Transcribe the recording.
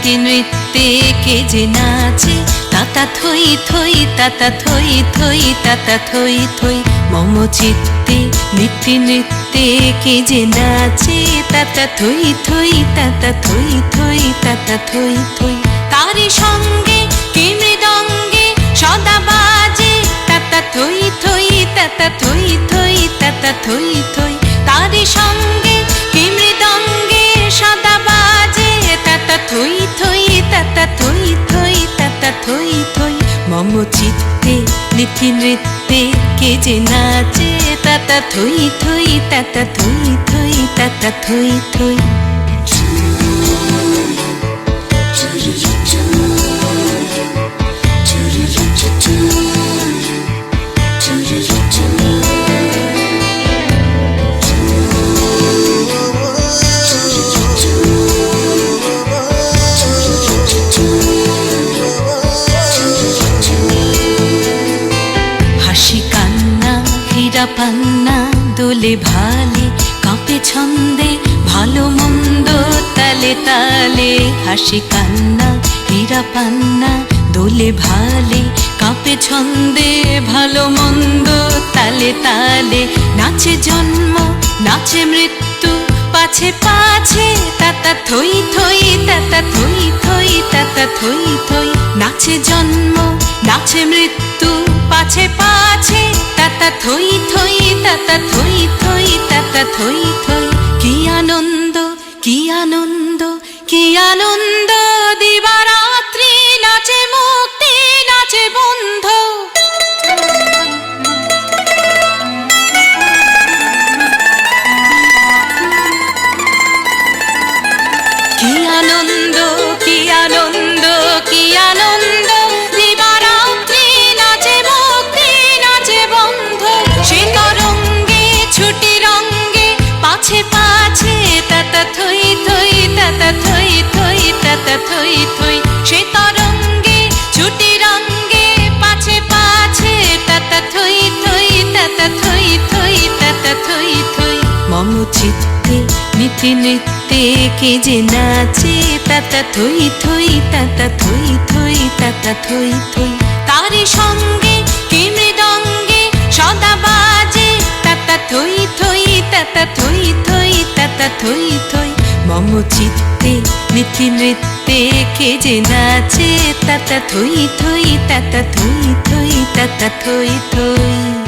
নীতি নৃত্যে কে যে নাচে, তাতা থই থই তাতা থই থই তাতা থই থই। মম চিত্তে নীতি নৃত্যে কে যে নাচে, তাতা থই থই তাতা থই থই তাতা থই থই। তারি সঙ্গে কে মৃদঙ্গে সদা বাজে, তাতা থই থই তাতা থই থই তাতা থই থই। তারি সঙ্গে কে মৃদঙ্গে সদা বাজে, তাতা থই থই তাতা থই থই তাতা থই থই। মম চিত্তে নীতি নৃত্যে কে যে নাচে, তাতা থই থই তাতা থই থই তাতা থই থই। পান্না দোলে ভালে কাঁপে ছন্দে ভালো মন্দ তালে তালে। হাসি কান্না হীরা পান্না দোলে ভালে কাঁপে ছন্দে ভালো মন্দ তালে তালে। নাচে জন্ম নাচে মৃত্যু পাছে পাছে, তাতা থই থই তাতা থই থই তাতা থই থই। নাচে জন্ম নাচে মৃত্যু পাছে পাছে, তাতা থই থই তাতা থই থই তাতা থই থই। কি আনন্দ কি আনন্দ কি আনন্দ, দিবারাত্রি নাচে মুক্তি নাচে বন্ধ। কি আনন্দ কি আনন্দ কি আনন্দ, দিবারাত্রি নাচে মুক্তি নাচে বন্ধ। সে তরঙ্গে ছুটি রঙ্গে পাছে পাছে, তাতা থই থই তাতা থই থই তাতা থই থই। সে তরঙ্গে ছুটি রঙ্গে পাছে পাছে, তাতা থই থই তাতা থই থই তাতা থই থই। মম চিত্তে নীতি নৃত্যে কে যে নাচে, তাতা থই থই তাতা থই থই তাতা থই থই। তারি সঙ্গে কে মৃদঙ্গে সদা বাজে, তাতা থই থই তাতা থই থই তাতা থই থই। মম চিত্তে নীতি নৃত্যে কে যে নাচে, তাতা থই থই তাতা থই থই তাতা থই থই।